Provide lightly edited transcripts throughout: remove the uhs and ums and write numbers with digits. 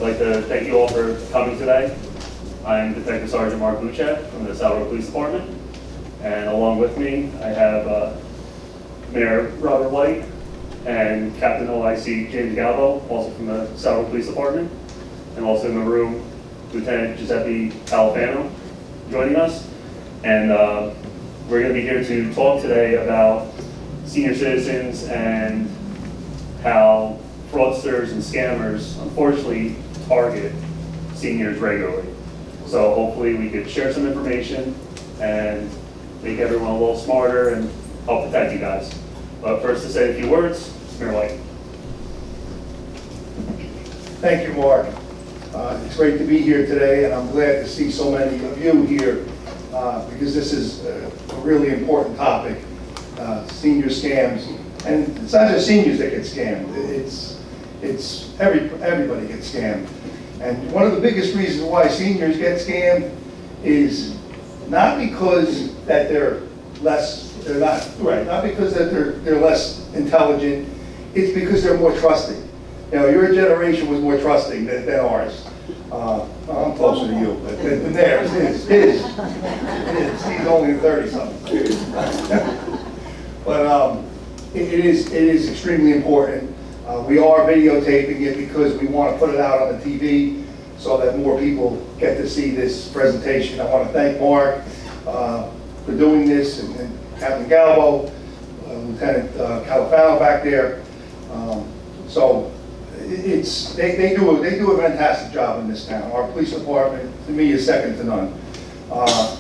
like to thank you all for coming today. I'm Detective Sergeant Mark Luchek from the Southwark Police Department, and along with me, I have Mayor Robert White and Captain OIC James Galvo, also from the Southwark Police Department, and also in the room, Lieutenant Giuseppe Califano joining us. And we're going to be here to talk today about senior citizens and how fraudsters and scammers unfortunately target seniors regularly. So hopefully we could share some information and make everyone a little smarter and help protect you guys. But first, to say a few words, Mayor White. Thank you, Mark. It's great to be here today, and I'm glad to see so many of you here because this is a really important topic, senior scams. And it's not just seniors that get scammed, it's everybody gets scammed. And one of the biggest reasons why seniors get scammed is not because that they're less intelligent, it's because they're more trusting. You know, your generation was more trusting than ours. I'm closer to you, but than theirs. It is. He's only 30-something. But it is extremely important. We are videotaping it because we want to put it out on the TV so that more people get to see this presentation. I want to thank Mark for doing this, and Captain Galvo, Lieutenant Califano back there. So they do a fantastic job in this town. Our police department, to me, is second to none,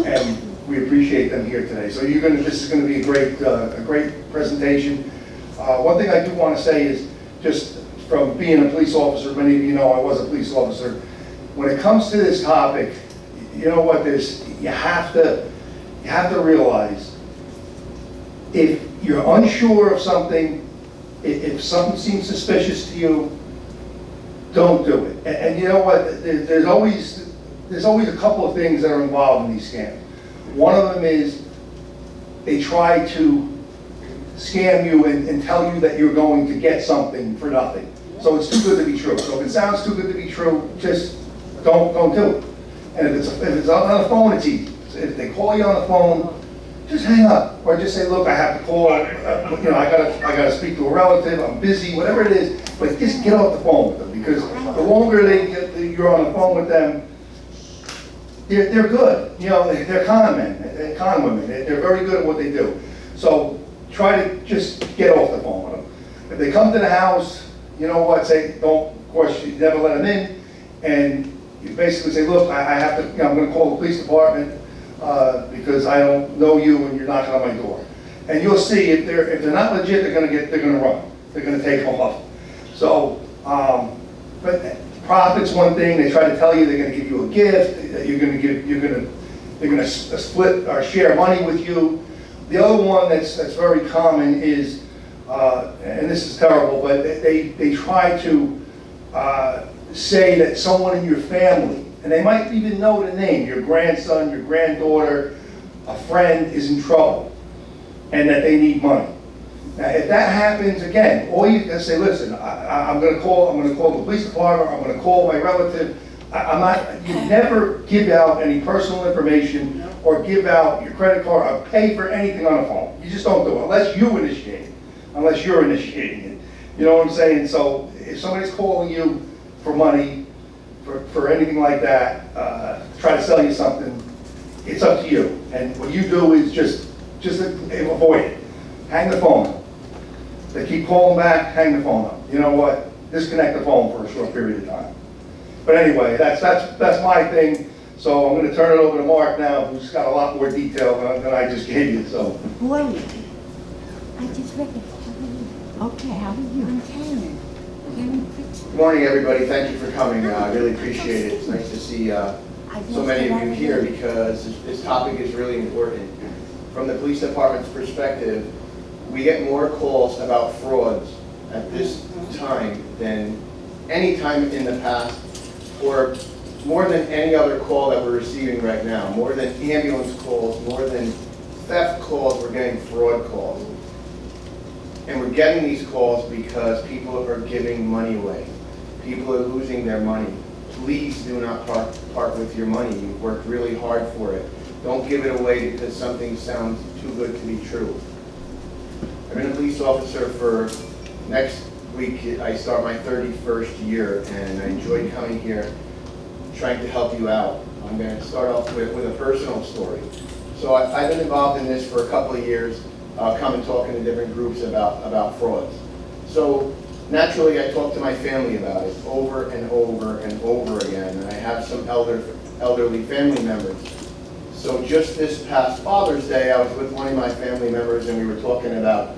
and we appreciate them here today. So this is going to be a great presentation. One thing I do want to say is, just from being a police officer, many of you know I was a police officer. When it comes to this topic, you know what? You have to realize, if you're unsure of something, if something seems suspicious to you, don't do it. And you know what? There's always a couple of things that are involved in these scams. One of them is they try to scam you and tell you that you're going to get something for nothing. So it's too good to be true. So if it sounds too good to be true, just don't do it. And if it's on the phone, it's easy. So if they call you on the phone, just hang up, or just say, look, I have to call. I gotta speak to a relative. I'm busy, whatever it is. But just get off the phone with them, because the longer you're on the phone with them, they're good. You know, they're con men, con women. They're very good at what they do. So try to just get off the phone with them. If they come to the house, you know what? Say, of course, you never let them in, and you basically say, look, I have to. I'm going to call the police department because I don't know you and you're knocking on my door. And you'll see if they're not legit, they're going to run. They're going to take off. So, but profit's one thing. They try to tell you they're going to give you a gift. They're going to split or share money with you. The other one that's very common is, and this is terrible, but they try to say that someone in your family, and they might even know the name, your grandson, your granddaughter, a friend is in trouble, and that they need money. Now, if that happens again, all you can say, listen, I'm going to call the police department. I'm going to call my relative. You never give out any personal information or give out your credit card or pay for anything on the phone. You just don't do it unless you initiate it, unless you're initiating it. You know what I'm saying? So if somebody's calling you for money, for anything like that, try to sell you something, it's up to you. And what you do is just avoid it. Hang the phone up. They keep calling back, hang the phone up. You know what? Disconnect the phone for a short period of time. But anyway, that's my thing. So I'm going to turn it over to Mark now, who's got a lot more detail than I just gave you. So. Wait, I just read it. Okay, how are you? I'm Karen. Good morning, everybody. Thank you for coming. I really appreciate it. It's nice to see so many of you here because this topic is really important. From the police department's perspective, we get more calls about frauds at this time than any time in the past, or more than any other call that we're receiving right now. More than ambulance calls, more than theft calls, we're getting fraud calls. And we're getting these calls because people are giving money away. People are losing their money. please do not part with your money. You've worked really hard for it. Don't give it away because something sounds too good to be true. I've been a police officer for, next week I start my 31st year, and I enjoy coming here trying to help you out. I'm going to start off with a personal story. So I've been involved in this for a couple of years, coming talking to different groups about frauds. So naturally I talk to my family about it over and over and over again, and I have some elderly family members. So just this past Father's Day, I was with one of my family members and we were talking about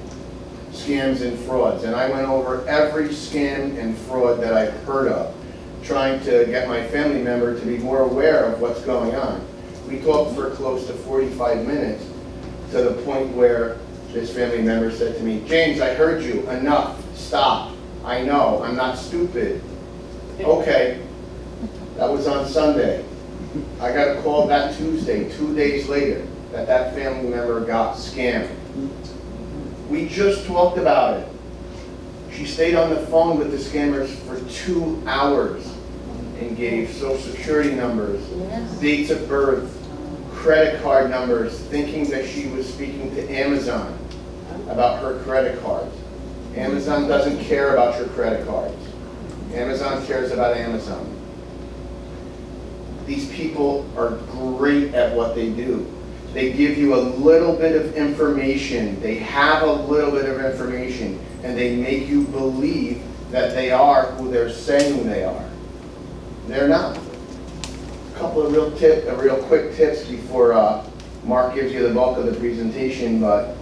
scams and frauds. And I went over every scam and fraud that I've heard of, trying to get my family member to be more aware of what's going on. We talked for close to 45 minutes to the point where this family member said to me, "James, I heard you, enough, stop. I know, I'm not stupid." Okay, that was on Sunday. I got a call that Tuesday, 2 days later, that family member got scammed. We just talked about it. She stayed on the phone with the scammers for 2 hours and gave social security numbers, dates of birth, credit card numbers, thinking that she was speaking to Amazon about her credit cards. Amazon doesn't care about your credit cards. Amazon cares about Amazon. These people are great at what they do. They give you a little bit of information, they have a little bit of information, and they make you believe that they are who they're saying they are. They're not. A couple of real quick tips before Mark gives you the bulk of the presentation, but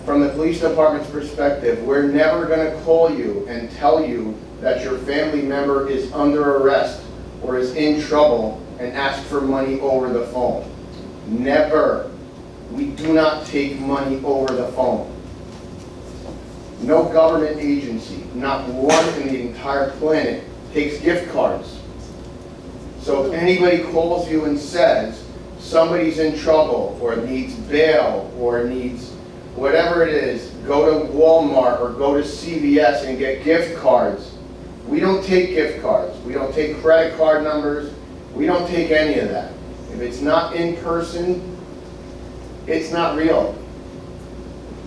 from the police department's perspective, we're never going to call you and tell you that your family member is under arrest or is in trouble and ask for money over the phone. Never. We do not take money over the phone. No government agency, not one in the entire planet, takes gift cards. So if anybody calls you and says somebody's in trouble or needs bail or needs whatever it is, go to Walmart or go to CVS and get gift cards. We don't take gift cards. We don't take credit card numbers. We don't take any of that. If it's not in person, it's not real.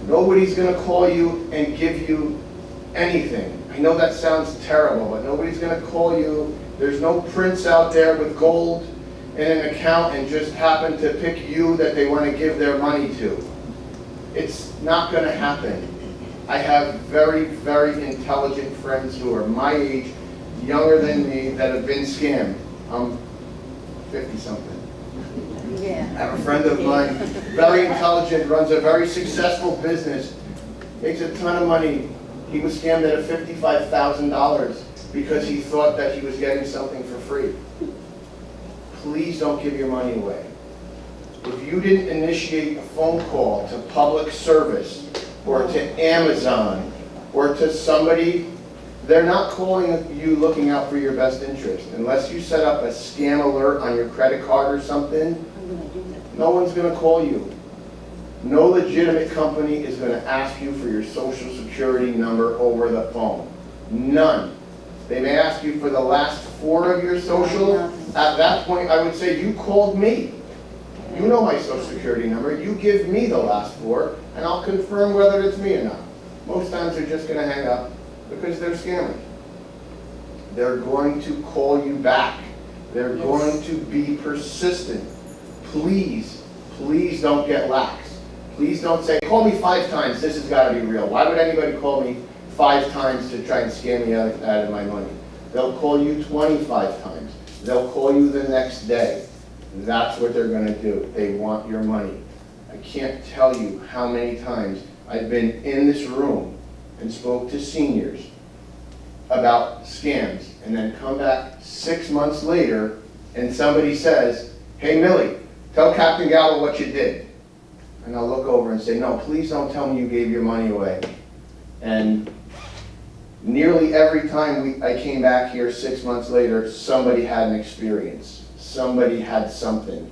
Nobody's going to call you and give you anything. I know that sounds terrible, but nobody's going to call you. There's no prince out there with gold in an account and just happen to pick you that they want to give their money to. It's not going to happen. I have very, very intelligent friends who are my age, younger than me, that have been scammed. I'm 50-something. Yeah. I have a friend of mine, very intelligent, runs a very successful business, makes a ton of money. He was scammed out of $55,000 because he thought that he was getting something for free. Please don't give your money away. If you didn't initiate a phone call to public service or to Amazon or to somebody, they're not calling you looking out for your best interest. Unless you set up a scam alert on your credit card or something, no one's going to call you. No legitimate company is going to ask you for your social security number over the phone. None. They may ask you for the last 4 of your social. At that point, I would say, you called me. You know my social security number. You give me the last 4, and I'll confirm whether it's me or not. Most times they're just going to hang up because they're scammers. They're going to call you back. They're going to be persistent. Please, please don't get lax. Please don't say, call me 5 times, this has got to be real. Why would anybody call me 5 times to try and scam me out of my money? They'll call you 25 times. They'll call you the next day. That's what they're going to do. They want your money. I can't tell you how many times I've been in this room and spoke to seniors about scams and then come back 6 months later and somebody says, "Hey Millie, tell Captain Gallo what you did." And I'll look over and say, "No, please don't tell me you gave your money away." And nearly every time I came back here 6 months later, somebody had an experience. Somebody had something.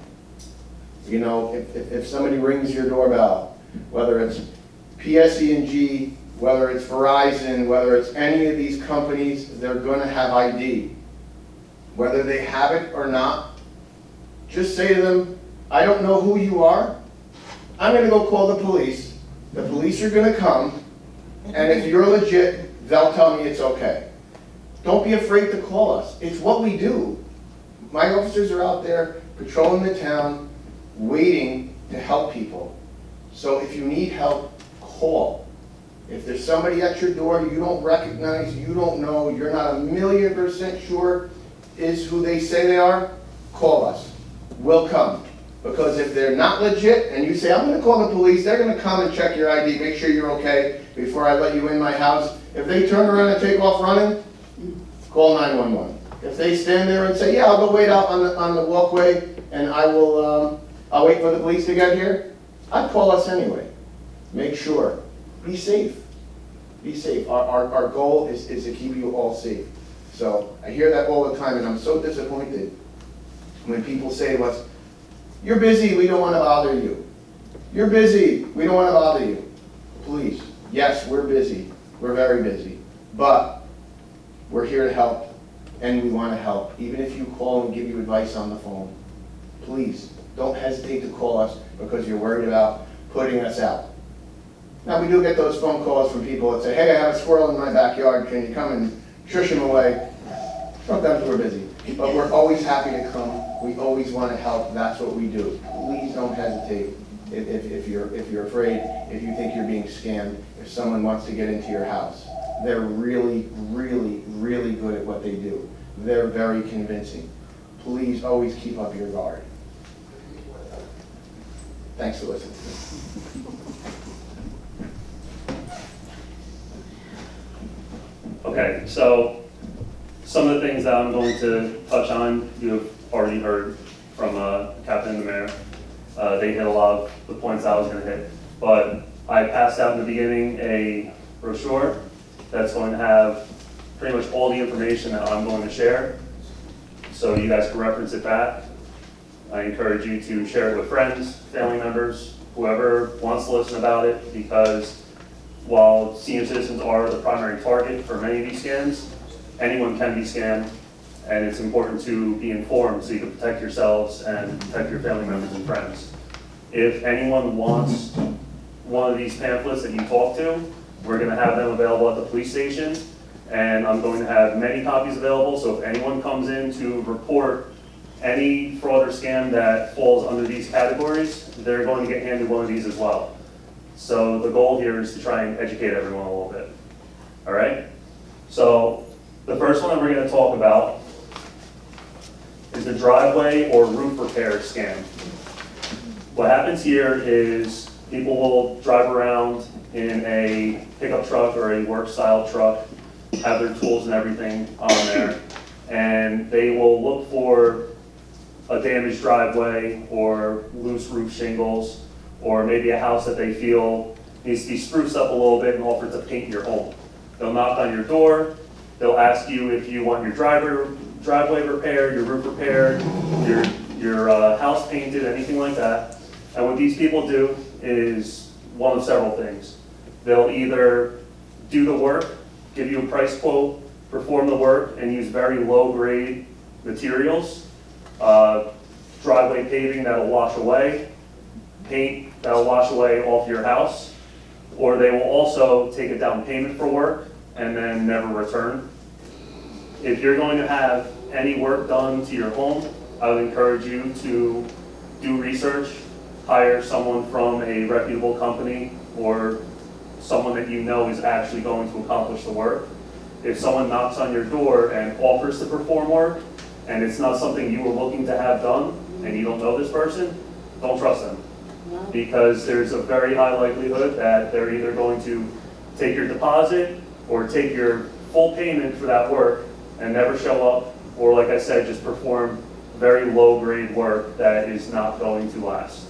You know, if somebody rings your doorbell, whether it's PSE&G, whether it's Verizon, whether it's any of these companies, they're going to have ID. whether they have it or not, just say to them, I don't know who you are. I'm gonna go call the police. The police are gonna come, and if you're legit, they'll tell me it's okay. Don't be afraid to call us. It's what we do. My officers are out there patrolling the town, waiting to help people. So if you need help, call. If there's somebody at your door you don't recognize, you don't know, you're not 1,000,000% sure is who they say they are, call us. We'll come. Because if they're not legit and you say, I'm gonna call the police, they're gonna come and check your ID, make sure you're okay before I let you in my house. If they turn around and take off running, call 911. If they stand there and say, yeah, I'll go wait out on the walkway and I'll wait for the police to get here, I'd call us anyway. Make sure. Be safe. Be safe. Our goal is to keep you all safe. So I hear that all the time, and I'm so disappointed when people say to us, you're busy, we don't want to bother you. You're busy, we don't want to bother you. Please, yes, we're busy. We're very busy. But we're here to help, and we want to help. Even if you call and give you advice on the phone, please don't hesitate to call us because you're worried about putting us out. Now, we do get those phone calls from people that say, hey, I have a squirrel in my backyard, can you come and shush him away? Sometimes we're busy, but we're always happy to come. We always want to help. That's what we do. Please don't hesitate if you're afraid, if you think you're being scammed, if someone wants to get into your house. They're really, really, really good at what they do. They're very convincing. Please always keep up your guard. Thanks for listening. Okay, so some of the things that I'm going to touch on, you've already heard from Captain and the Mayor. They hit a lot of the points I was going to hit. But I passed out in the beginning a brochure that's going to have pretty much all the information that I'm going to share, so you guys can reference it back. I encourage you to share it with friends, family members, whoever wants to listen about it, because while senior citizens are the primary target for many of these scams, anyone can be scammed, and it's important to be informed so you can protect yourselves and protect your family members and friends. If anyone wants one of these pamphlets that you talk to, we're going to have them available at the police station, and I'm going to have many copies available, so if anyone comes in to report any fraud or scam that falls under these categories, they're going to get handed one of these as well. So the goal here is to try and educate everyone a little bit. All right? So the first one that we're going to talk about is the driveway or roof repair scam. What happens here is people will drive around in a pickup truck or a work style truck, have their tools and everything on there, and they will look for a damaged driveway or loose roof shingles, or maybe a house that they feel needs to be spruced up a little bit and offer to paint your home. They'll knock on your door, they'll ask you if you want your driveway repaired, your roof repaired, your house painted, anything like that. And what these people do is one of several things. They'll either do the work, give you a price quote, perform the work, and use very low grade materials, driveway paving that'll wash away, paint that'll wash away off your house, or they will also take a down payment for work and then never return. If you're going to have any work done to your home, I would encourage you to do research, hire someone from a reputable company or someone that you know is actually going to accomplish the work. If someone knocks on your door and offers to perform work and it's not something you were looking to have done and you don't know this person, don't trust them. Because there's a very high likelihood that they're either going to take your deposit or take your full payment for that work and never show up, or like I said, just perform very low grade work that is not going to last.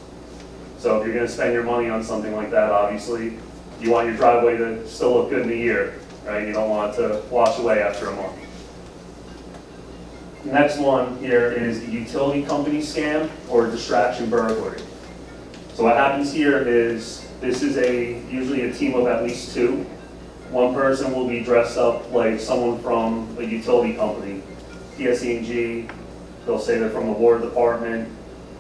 So if you're going to spend your money on something like that, obviously, you want your driveway to still look good in a year, right? You don't want it to wash away after a month. The next one here is the utility company scam or distraction burglary. So what happens here is this is usually a team of at least two. One person will be dressed up like someone from a utility company, PSE&G, they'll say they're from the War Department,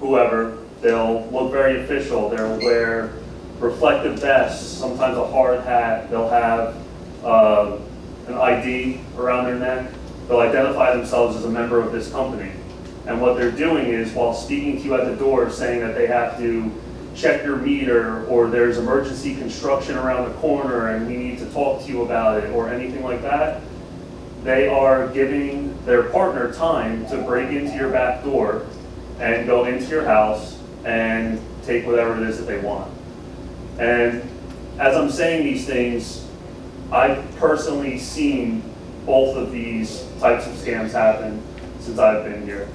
whoever. They'll look very official. They'll wear reflective vests, sometimes a hard hat. They'll have an ID around their neck. They'll identify themselves as a member of this company. And what they're doing is, while speaking to you at the door, saying that they have to check your meter, or there's emergency construction around the corner and we need to talk to you about it, or anything like that, they are giving their partner time to break into your back door and go into your house and take whatever it is that they want. And as I'm saying these things, I've personally seen both of these types of scams happen since I've been here.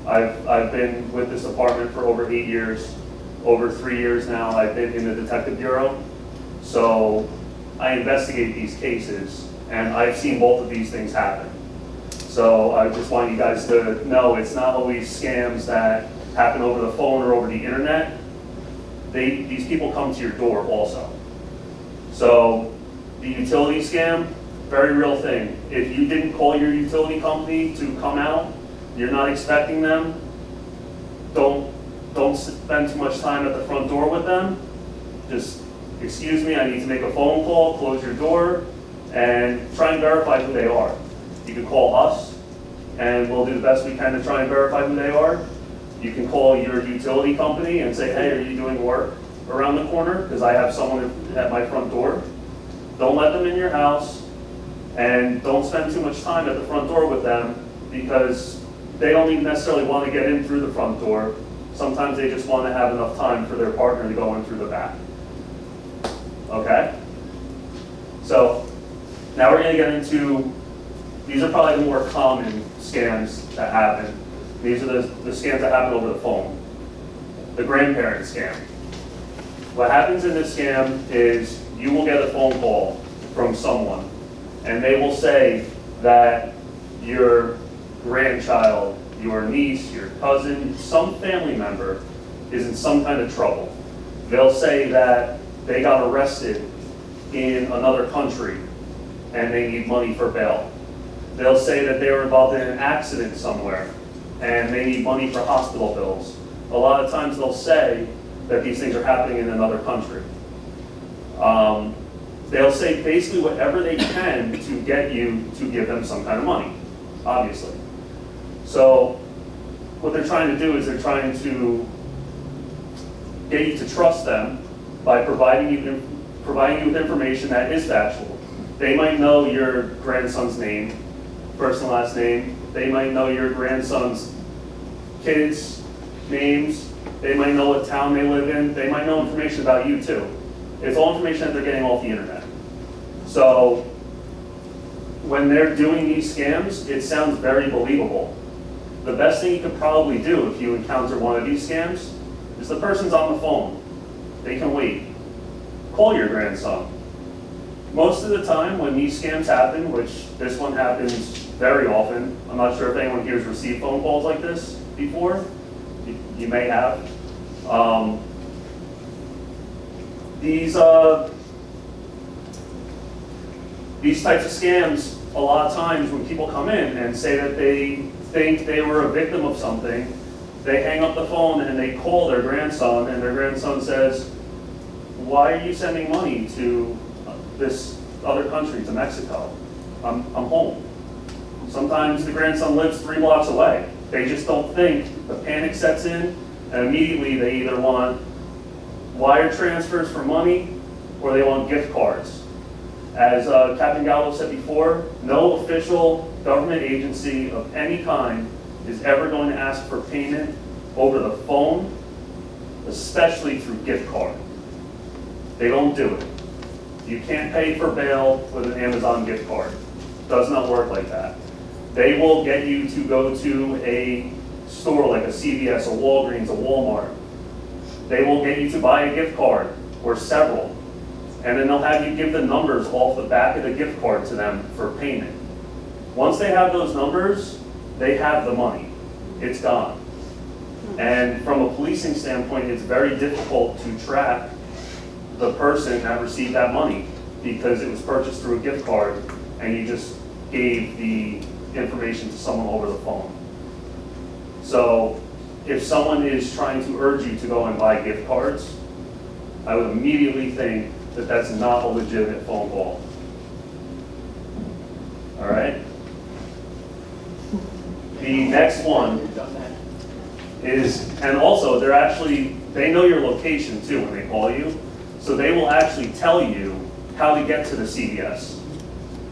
I've been with this department for over 8 years. Over 3 years now, I've been in the Detective Bureau. So I investigate these cases, and I've seen both of these things happen. So I just want you guys to know it's not always scams that happen over the phone or over the internet. These people come to your door also. So the utility scam, very real thing. If you didn't call your utility company to come out, you're not expecting them, don't spend too much time at the front door with them. Just, excuse me, I need to make a phone call, close your door, and try and verify who they are. You can call us, and we'll do the best we can to try and verify who they are. You can call your utility company and say, hey, are you doing work around the corner? Because I have someone at my front door. Don't let them in your house, and don't spend too much time at the front door with them, because they don't even necessarily want to get in through the front door. Sometimes they just want to have enough time for their partner to go in through the back. Okay? So now we're going to get into, these are probably the more common scams that happen. These are the scams that happen over the phone. The grandparent scam. What happens in this scam is you will get a phone call from someone, and they will say that your grandchild, your niece, your cousin, some family member is in some kind of trouble. They'll say that they got arrested in another country and they need money for bail. They'll say that they were involved in an accident somewhere and they need money for hospital bills. A lot of times they'll say that these things are happening in another country. They'll say basically whatever they can to get you to give them some kind of money, obviously. So what they're trying to do is they're trying to get you to trust them by providing you with information that is factual. They might know your grandson's name, first and last name. They might know your grandson's kids' names. They might know what town they live in. They might know information about you too. It's all information that they're getting off the internet. So when they're doing these scams, it sounds very believable. The best thing you could probably do if you encounter one of these scams is the person's on the phone. They can wait. Call your grandson. Most of the time when these scams happen, which this one happens very often, I'm not sure if anyone here has received phone calls like this before. You may have. These types of scams, a lot of times when people come in and say that they think they were a victim of something, they hang up the phone and they call their grandson, and their grandson says, why are you sending money to this other country, to Mexico? I'm home. Sometimes the grandson lives 3 blocks away. They just don't think. The panic sets in, and immediately they either want wire transfers for money or they want gift cards. As Captain Gallo said before, no official government agency of any kind is ever going to ask for payment over the phone, especially through gift card. They don't do it. You can't pay for bail with an Amazon gift card. It does not work like that. They will get you to go to a store like a CVS, a Walgreens, a Walmart. They will get you to buy a gift card or several, and then they'll have you give the numbers off the back of the gift card to them for payment. Once they have those numbers, they have the money. It's gone. And from a policing standpoint, it's very difficult to track the person that received that money because it was purchased through a gift card and you just gave the information to someone over the phone. So if someone is trying to urge you to go and buy gift cards, I would immediately think that that's not a legitimate phone call. All right? The next one is, and also they know your location too when they call you, so they will actually tell you how to get to the CVS.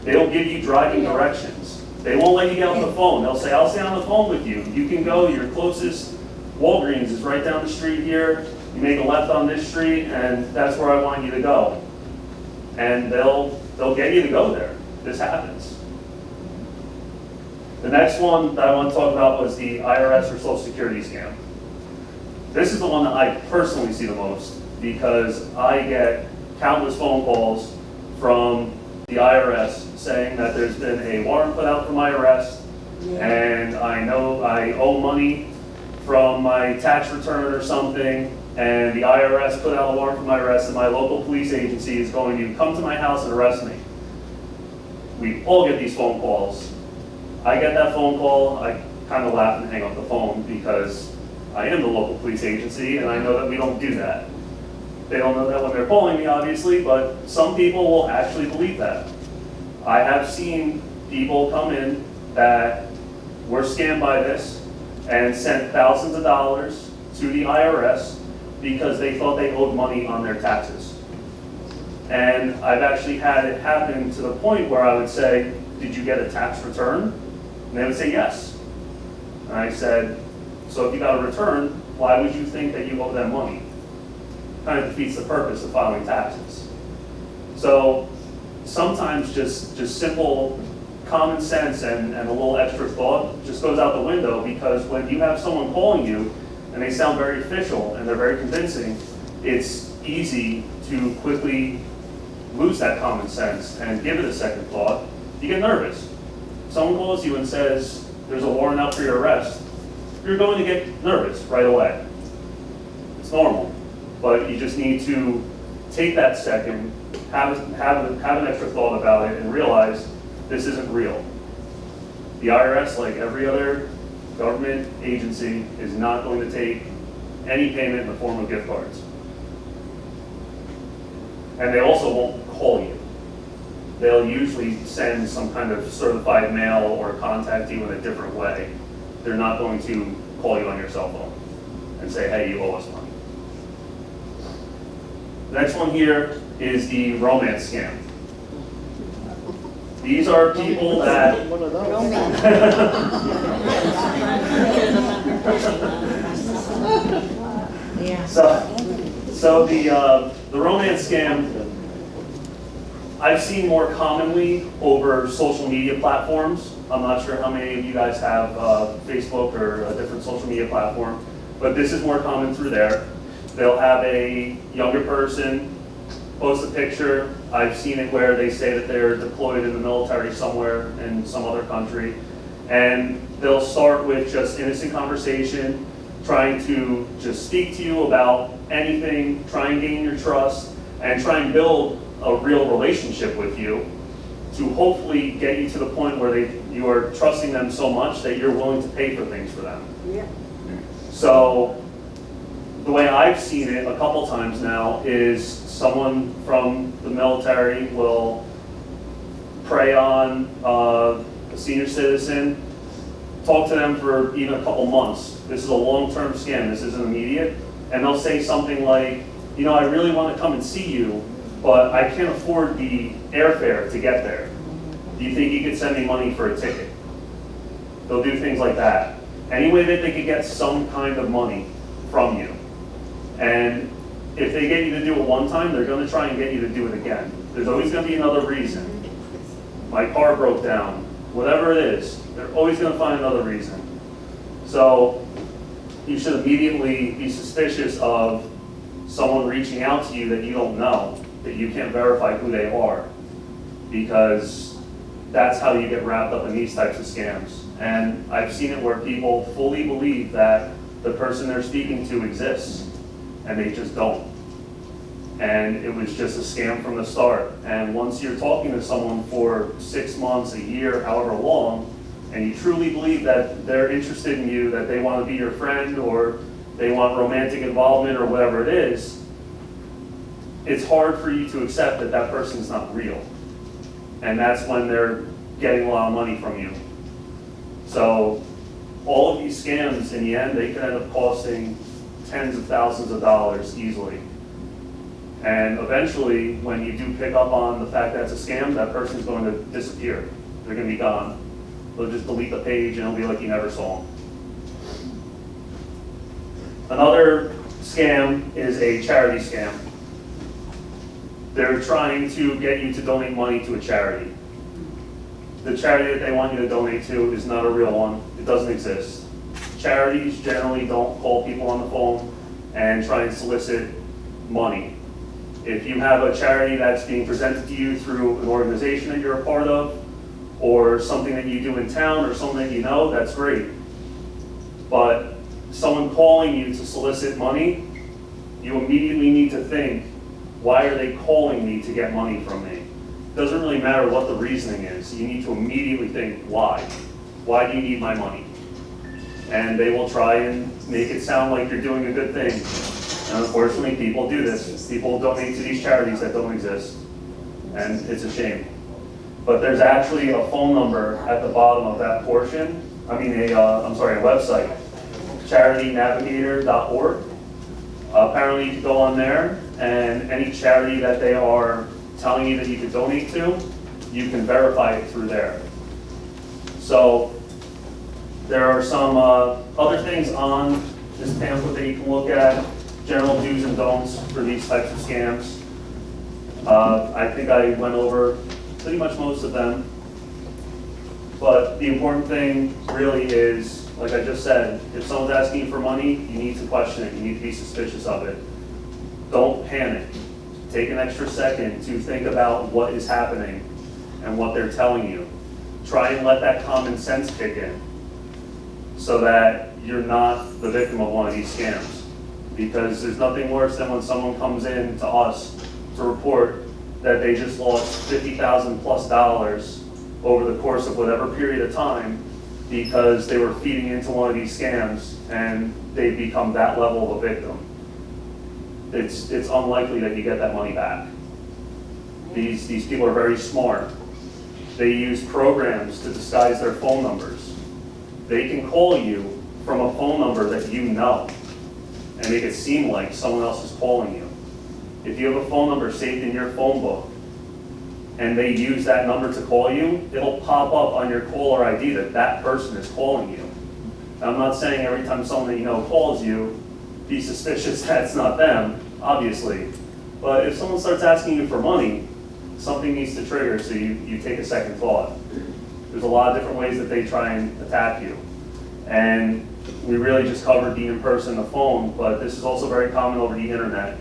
They'll give you driving directions. They won't let you get off the phone. They'll say, I'll stay on the phone with you. You can go, your closest Walgreens is right down the street here. You make a left on this street, and that's where I want you to go. And they'll get you to go there. This happens. The next one that I want to talk about was the IRS or Social Security scam. This is the one that I personally see the most because I get countless phone calls from the IRS saying that there's been a warrant put out for my arrest, and I know I owe money from my tax return or something, and the IRS put out a warrant for my arrest, and my local police agency is going to come to my house and arrest me. We all get these phone calls. I get that phone call, I kind of laugh and hang up the phone because I am the local police agency and I know that we don't do that. They don't know that when they're calling me, obviously, but some people will actually believe that. I have seen people come in that were scammed by this and sent thousands of dollars to the IRS because they thought they owed money on their taxes. And I've actually had it happen to the point where I would say, did you get a tax return? And they would say yes. And I said, so if you got a return, why would you think that you owe them money? Kind of defeats the purpose of filing taxes. So sometimes just simple common sense and a little extra thought just goes out the window, because when you have someone calling you and they sound very official and they're very convincing, it's easy to quickly lose that common sense and give it a second thought. You get nervous. Someone calls you and says, there's a warrant out for your arrest. You're going to get nervous right away. It's normal, but you just need to take that second, have an extra thought about it and realize this isn't real. The IRS, like every other government agency, is not going to take any payment in the form of gift cards. And they also won't call you. They'll usually send some kind of certified mail or contact you in a different way. They're not going to call you on your cell phone and say, hey, you owe us money. The next one here is the romance scam. These are people that... So the romance scam, I've seen more commonly over social media platforms. I'm not sure how many of you guys have Facebook or a different social media platform, but this is more common through there. They'll have a younger person post a picture. I've seen it where they say that they're deployed in the military somewhere in some other country, and they'll start with just innocent conversation, trying to just speak to you about anything, try and gain your trust, and try and build a real relationship with you to hopefully get you to the point where you are trusting them so much that you're willing to pay for things for them. Yeah. So the way I've seen it a couple times now is someone from the military will prey on a senior citizen, talk to them for even a couple months. This is a long-term scam, this isn't immediate. And they'll say something like, you know, I really want to come and see you, but I can't afford the airfare to get there. Do you think you could send me money for a ticket? They'll do things like that. Any way that they could get some kind of money from you. And if they get you to do it one time, they're going to try and get you to do it again. There's always going to be another reason. My car broke down. Whatever it is, they're always going to find another reason. So you should immediately be suspicious of someone reaching out to you that you don't know, that you can't verify who they are, because that's how you get wrapped up in these types of scams. And I've seen it where people fully believe that the person they're speaking to exists, and they just don't. And it was just a scam from the start. And once you're talking to someone for 6 months, a year, however long, and you truly believe that they're interested in you, that they want to be your friend, or they want romantic involvement, or whatever it is, it's hard for you to accept that that person's not real. And that's when they're getting a lot of money from you. So all of these scams, in the end, they can end up costing tens of thousands of dollars easily. And eventually, when you do pick up on the fact that it's a scam, that person's going to disappear. They're going to be gone. They'll just delete the page and it'll be like you never saw them. Another scam is a charity scam. They're trying to get you to donate money to a charity. The charity that they want you to donate to is not a real one. It doesn't exist. Charities generally don't call people on the phone and try and solicit money. If you have a charity that's being presented to you through an organization that you're a part of, or something that you do in town, or something that you know, that's great. But someone calling you to solicit money, you immediately need to think, why are they calling me to get money from me? It doesn't really matter what the reasoning is. You need to immediately think, why? Why do you need my money? And they will try and make it sound like you're doing a good thing. And unfortunately, people do this. People donate to these charities that don't exist. And it's a shame. But there's actually a phone number at the bottom of that portion. A website, charitynavigator.org. Apparently you can go on there, and any charity that they are telling you that you can donate to, you can verify it through there. So there are some other things on this pamphlet that you can look at, general do's and don'ts for these types of scams. I think I went over pretty much most of them. But the important thing really is, like I just said, if someone's asking you for money, you need to question it. You need to be suspicious of it. Don't panic. Take an extra second to think about what is happening and what they're telling you. Try and let that common sense kick in so that you're not the victim of one of these scams. Because there's nothing worse than when someone comes in to us to report that they just lost $50,000+ over the course of whatever period of time because they were feeding into one of these scams and they become that level of a victim. It's unlikely that you get that money back. These people are very smart. They use programs to disguise their phone numbers. They can call you from a phone number that you know and make it seem like someone else is calling you. If you have a phone number saved in your phone book and they use that number to call you, it'll pop up on your caller ID that that person is calling you. Now, I'm not saying every time someone that you know calls you, be suspicious that's not them, obviously. But if someone starts asking you for money, something needs to trigger so you take a second thought. There's a lot of different ways that they try and attack you. And we really just covered the in-person, the phone, but this is also very common over the internet.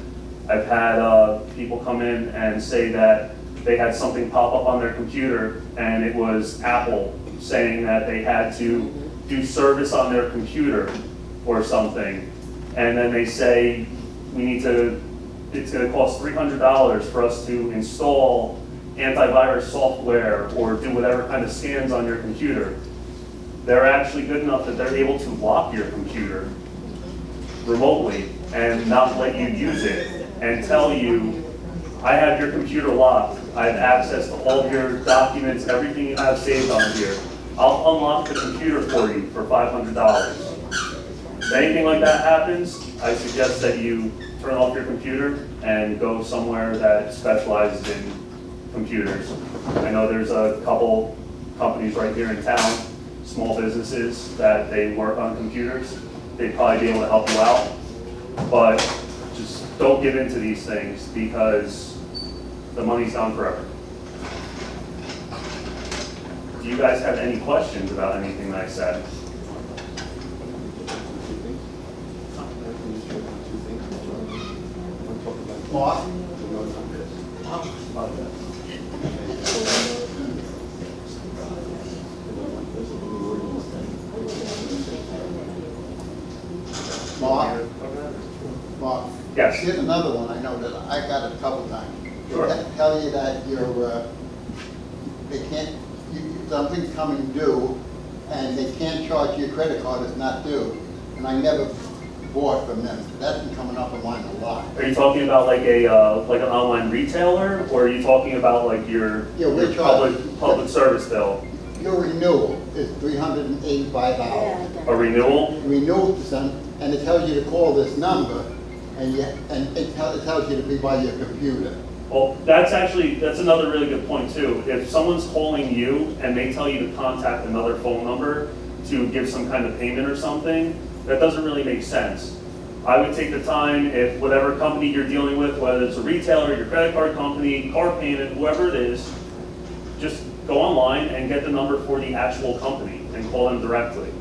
I've had people come in and say that they had something pop up on their computer and it was Apple saying that they had to do service on their computer or something. And then they say, it's gonna cost $300 for us to install antivirus software or do whatever kind of scans on your computer. They're actually good enough that they're able to lock your computer remotely and not let you use it and tell you, I have your computer locked. I have access to all of your documents, everything you have saved on here. I'll unlock the computer for you for $500. If anything like that happens, I suggest that you turn off your computer and go somewhere that specializes in computers. I know there's a couple companies right here in town, small businesses, that they work on computers. They'd probably be able to help you out, but just don't give in to these things because the money's gone forever. Do you guys have any questions about anything that I said? Mark? Mark? Yes. Here's another one I know that I got a couple times. Sure. They tell you that something's coming due, and they can't charge your credit card if not due. And I never bought from them. That's been coming up on mine a lot. Are you talking about like like an online retailer, or are you talking about like your, Yeah, we're public service bill? Your renewal is $385. A renewal? Renewal percent, and it tells you to call this number, and it tells you to be by your computer. Well, that's another really good point too. If someone's calling you and they tell you to contact another phone number to give some kind of payment or something, that doesn't really make sense. I would take the time, if whatever company you're dealing with, whether it's a retailer, your credit card company, car payment, whoever it is, just go online and get the number for the actual company and call them directly.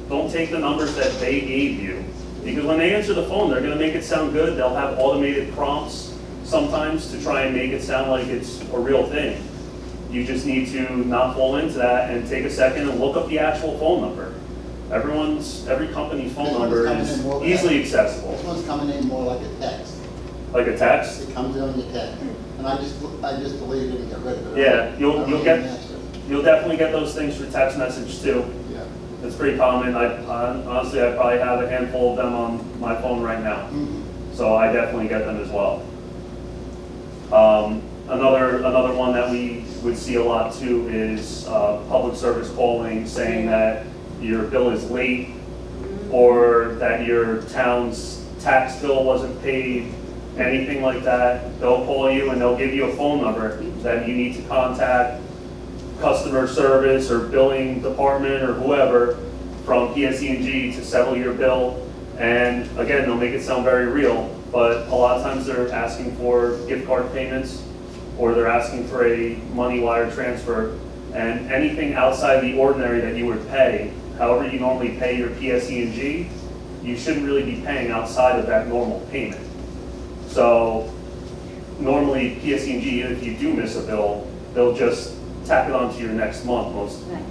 Don't take the numbers that they gave you, because when they answer the phone, they're gonna make it sound good. They'll have automated prompts sometimes to try and make it sound like it's a real thing. You just need to not fall into that and take a second and look up the actual phone number. Every company's phone number is easily accessible. This one's coming in more like a text. Like a text? It comes in on your text, and I just deleted it and got rid of it. Yeah, I don't even answer it. you'll definitely get those things through text message too. Yeah. It's pretty common. Honestly, I probably have a handful of them on my phone right now. Mhm. So I definitely get them as well. Another one that we would see a lot too is public service calling saying that your bill is late or that your town's tax bill wasn't paid, anything like that. They'll call you and they'll give you a phone number that you need to contact customer service or billing department or whoever from PSE&G to settle your bill. And again, they'll make it sound very real, but a lot of times they're asking for gift card payments or they're asking for a money wire transfer, and anything outside the ordinary that you would pay, however you normally pay your PSE&G, you shouldn't really be paying outside of that normal payment. So normally PSE&G, if you do miss a bill, they'll just tack it onto your next month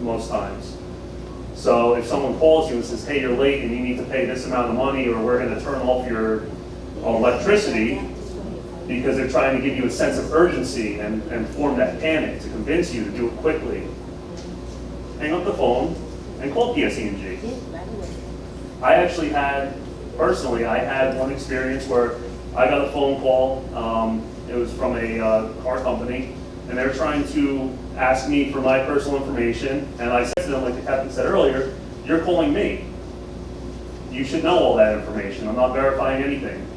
most times. So if someone calls you and says, hey, you're late and you need to pay this amount of money, or we're gonna turn off your electricity, because they're trying to give you a sense of urgency and form that panic to convince you to do it quickly, hang up the phone and call PSE&G. I actually personally, I had one experience where I got a phone call, it was from a car company, and they were trying to ask me for my personal information, and I said to them, like the captain said earlier, you're calling me. You should know all that information. I'm not verifying anything.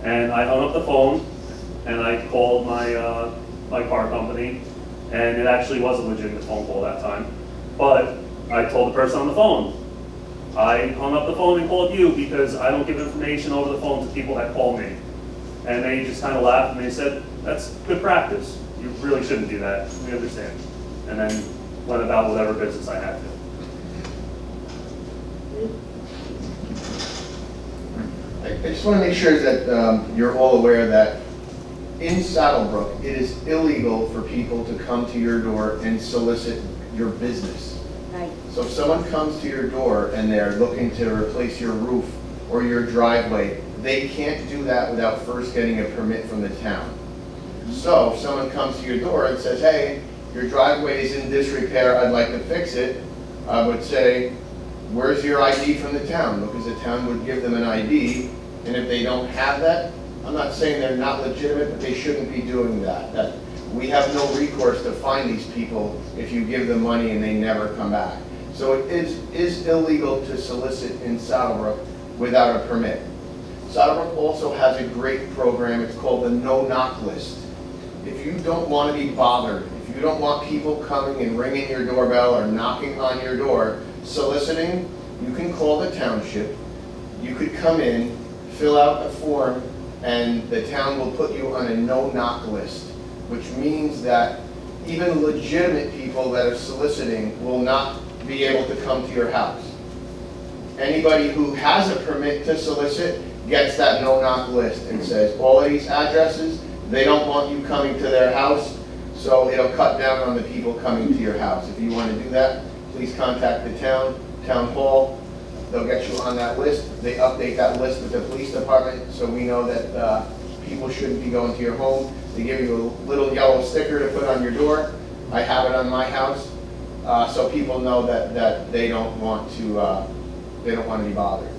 And I hung up the phone, and I called my car company, and it actually was a legitimate phone call that time. But I told the person on the phone, I hung up the phone and called you because I don't give information over the phone to people that call me. And they just kind of laughed and they said, that's good practice. You really shouldn't do that. We understand. And then went about whatever business I had to. I just want to make sure that you're all aware that in Saddlebrook, it is illegal for people to come to your door and solicit your business. Right. So if someone comes to your door and they're looking to replace your roof or your driveway, they can't do that without first getting a permit from the town. So if someone comes to your door and says, hey, your driveway is in disrepair, I'd like to fix it, I would say, where's your ID from the town? Because the town would give them an ID, and if they don't have that, I'm not saying they're not legitimate, but they shouldn't be doing that. We have no recourse to find these people if you give them money and they never come back. So it is illegal to solicit in Saddlebrook without a permit. Saddlebrook also has a great program, it's called the no-knock list. If you don't want to be bothered, if you don't want people coming and ringing your doorbell or knocking on your door, soliciting, you can call the township, you could come in, fill out a form, and the town will put you on a no-knock list, which means that even legitimate people that are soliciting will not be able to come to your house. Anybody who has a permit to solicit gets that no-knock list and says, all of these addresses, they don't want you coming to their house, so it'll cut down on the people coming to your house. If you want to do that, please contact the town hall. They'll get you on that list. They update that list with the police department, so we know that people shouldn't be going to your home. They give you a little yellow sticker to put on your door. I have it on my house. so people know that they don't want to be bothered.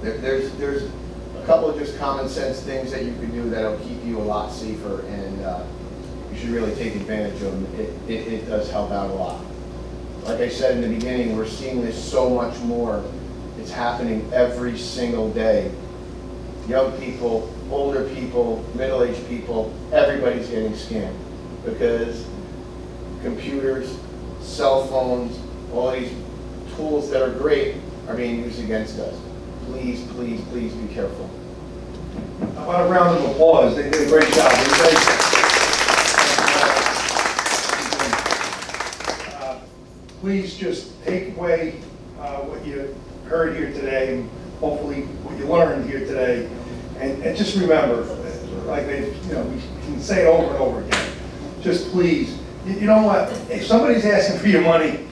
There's a couple of just common sense things that you can do that'll keep you a lot safer, and you should really take advantage of them. It does help out a lot. Like I said in the beginning, we're seeing this so much more. It's happening every single day. Young people, older people, middle-aged people, everybody's getting scammed because computers, cell phones, all these tools that are great are being used against us. Please, please, please be careful. How about a round of applause? They did a great job. Please just take away what you heard here today, and hopefully what you learned here today, and just remember, like we can say it over and over again. Just please, you know what? If somebody's asking for your money,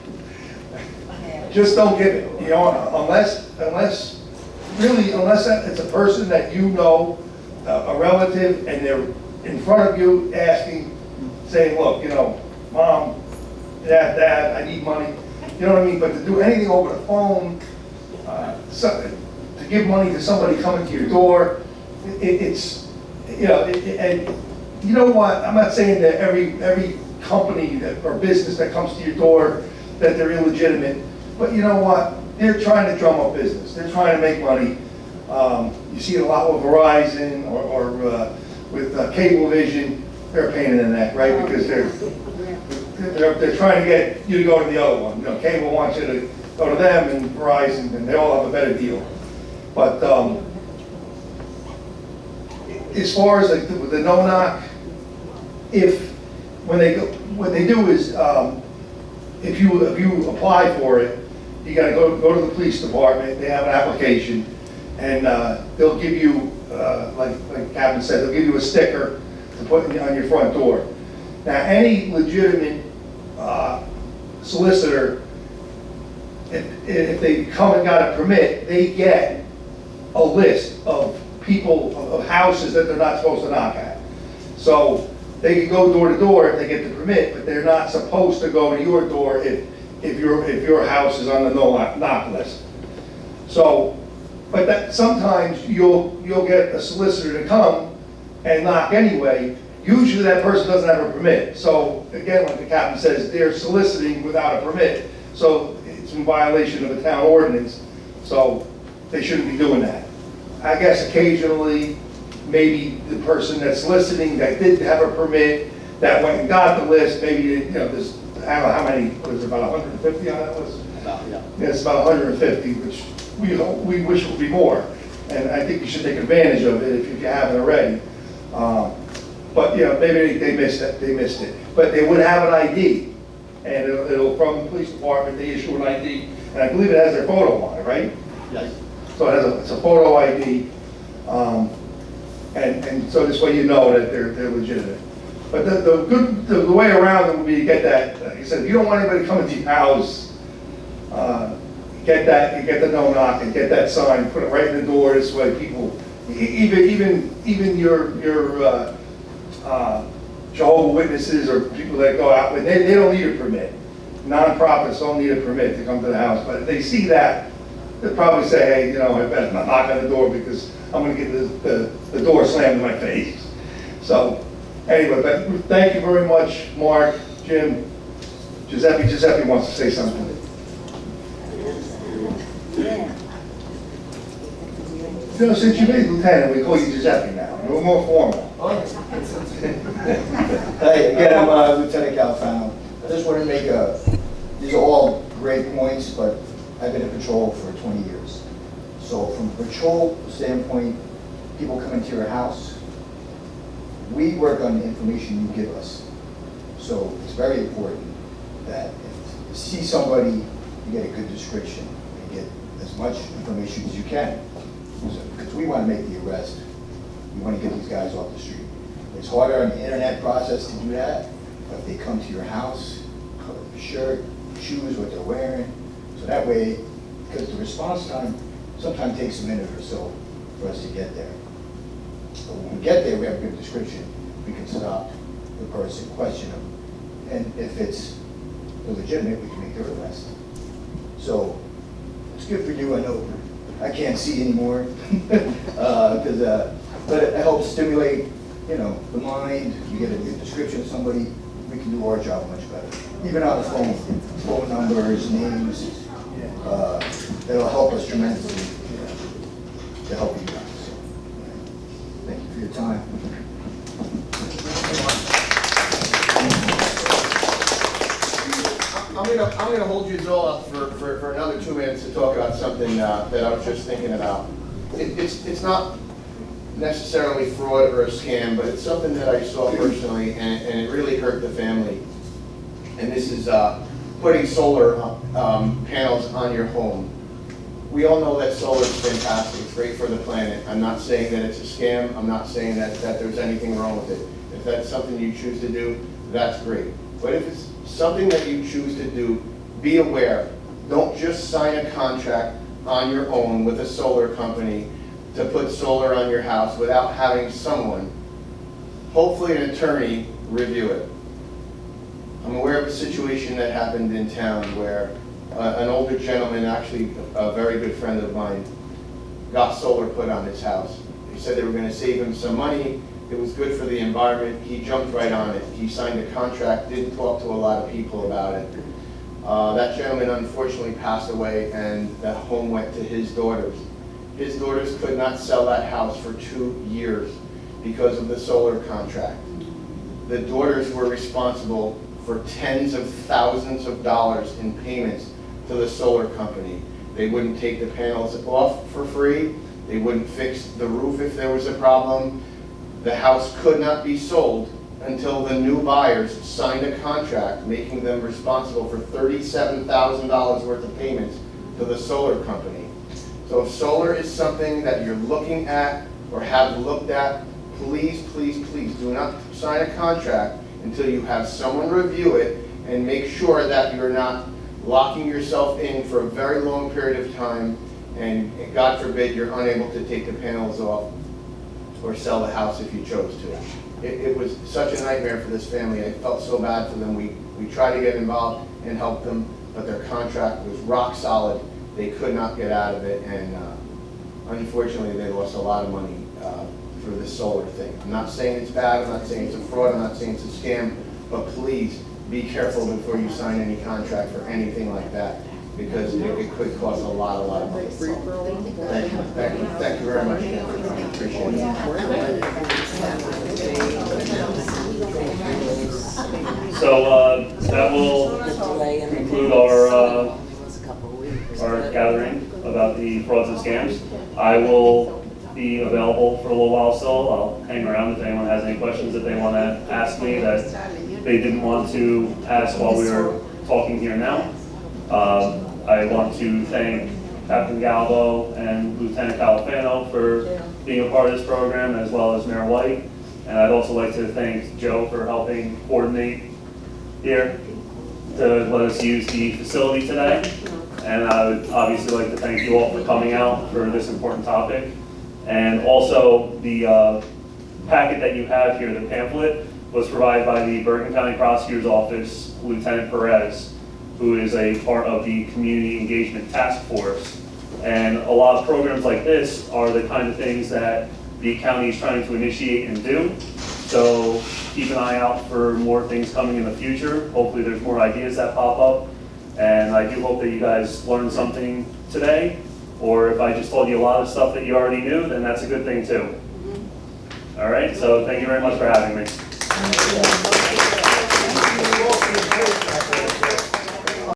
just don't give it. You know, unless it's a person that you know, a relative, and they're in front of you asking, saying, look, Mom, Dad, I need money. You know what I mean? But to do anything over the phone, to give money to somebody coming to your door, it's and you know what? I'm not saying that every company or business that comes to your door that they're illegitimate, but you know what? They're trying to drum up business. They're trying to make money. You see it a lot with Verizon or with Cablevision. They're a pain in the neck, right? Because they're trying to get you to go to the other one. Cable wants you to go to them, and Verizon, and they all have a better deal. But as far as the no-knock, what they do is, if you apply for it, you got to go to the police department. They have an application, and they'll give you, like Captain said, they'll give you a sticker to put on your front door. Now, any legitimate solicitor, if they come and got a permit, they get a list of people, of houses that they're not supposed to knock at. So they can go door to door if they get the permit, but they're not supposed to go to your door if your house is on the no-knock list. So, but that sometimes you'll get a solicitor to come and knock anyway. Usually that person doesn't have a permit. So again, like the captain says, they're soliciting without a permit. So it's in violation of a town ordinance. So they shouldn't be doing that. I guess occasionally, maybe the person that's soliciting that did have a permit, that went and got the list, maybe, there's, I don't know how many, was it about 150 on that list? Yeah, it's about 150, which we wish it would be more. And I think you should take advantage of it if you haven't already. But maybe they missed it. But they would have an ID, and it'll from the police department, they issue an ID, and I believe it has their photo on it, right? Yes. So it's a photo ID, and so this way you know that they're legitimate. But the way around it would be to get that. Like I said, if you don't want anybody coming to your house, get the no knock and get that sign, put it right in the door. This way, people, even your Jehovah's Witnesses or people that go out with, they don't need a permit. Nonprofits don't need a permit to come to the house, but if they see that, they'll probably say, hey, I better not knock on the door because I'm going to get the door slammed in my face. So anyway, but thank you very much, Mark, Jim. Giuseppe wants to say something. Since you made lieutenant, we call you Giuseppe now. We're more formal. Hey, again, I'm Lieutenant Calfano. I just want to make these are all great points, but I've been in patrol for 20 years. So from a patrol standpoint, people come into your house, we work on the information you give us. So it's very important that if you see somebody, you get a good description, you get as much information as you can. Because we want to make the arrest. We want to get these guys off the street. It's harder on the internet process to do that, but if they come to your house, color of your shirt, shoes, what they're wearing, so that way, because the response time sometimes takes a minute or so for us to get there. But when we get there, we have a good description. We can stop the person, question them. And if it's they're legitimate, we can make the request. So, it's good for you, I know, I can't see anymore, but it helps stimulate, you know, the mind, you get a description of somebody, we can do our job much better. Even on the phone numbers, names, it'll help us tremendously to help you guys. So, thank you for your time. I'm gonna hold you all up for another 2 minutes to talk about something that I was just thinking about. It's not necessarily fraud or a scam, but it's something that I saw personally, and it really hurt the family. And this is putting solar panels on your home. We all know that solar is fantastic, it's great for the planet. I'm not saying that it's a scam, I'm not saying that there's anything wrong with it. If that's something you choose to do, that's great. But if it's something that you choose to do, be aware. Don't just sign a contract on your own with a solar company to put solar on your house without having someone, hopefully an attorney, review it. I'm aware of a situation that happened in town where an older gentleman, actually a very good friend of mine, got solar put on his house. They said they were going to save him some money. It was good for the environment. He jumped right on it. He signed a contract, didn't talk to a lot of people about it. That gentleman unfortunately passed away, and the home went to his daughters. His daughters could not sell that house for 2 years because of the solar contract. The daughters were responsible for tens of thousands of dollars in payments to the solar company. They wouldn't take the panels off for free. They wouldn't fix the roof if there was a problem. The house could not be sold until the new buyers signed a contract making them responsible for $37,000 worth of payments to the solar company. So if solar is something that you're looking at or have looked at, please, please, please do not sign a contract until you have someone review it and make sure that you're not locking yourself in for a very long period of time, and God forbid you're unable to take the panels off or sell the house if you chose to. It was such a nightmare for this family. I felt so bad for them. We tried to get involved and help them, but their contract was rock solid. They could not get out of it, and unfortunately they lost a lot of money for this solar thing. I'm not saying it's bad, I'm not saying it's a fraud, I'm not saying it's a scam, but please be careful before you sign any contract for anything like that, because it could cost a lot of money. Thank you very much. Appreciate it. So that will conclude our gathering about the frauds and scams. I will be available for a little while still. I'll hang around if anyone has any questions that they want to ask me that they didn't want to ask while we were talking here now. I want to thank Captain Galvo and Lieutenant Califano for being a part of this program, as well as Mayor White. And I'd also like to thank Joe for helping coordinate here to let us use the facility today. And I would obviously like to thank you all for coming out for this important topic. And also the packet that you have here, the pamphlet, was provided by the Bergen County Prosecutor's Office, Lieutenant Perez, who is a part of the Community Engagement Task Force. And a lot of programs like this are the kind of things that the county is trying to initiate and do. So keep an eye out for more things coming in the future. Hopefully there's more ideas that pop up. And I do hope that you guys learned something today. Or if I just told you a lot of stuff that you already knew, then that's a good thing too. All right, so thank you very much for having me.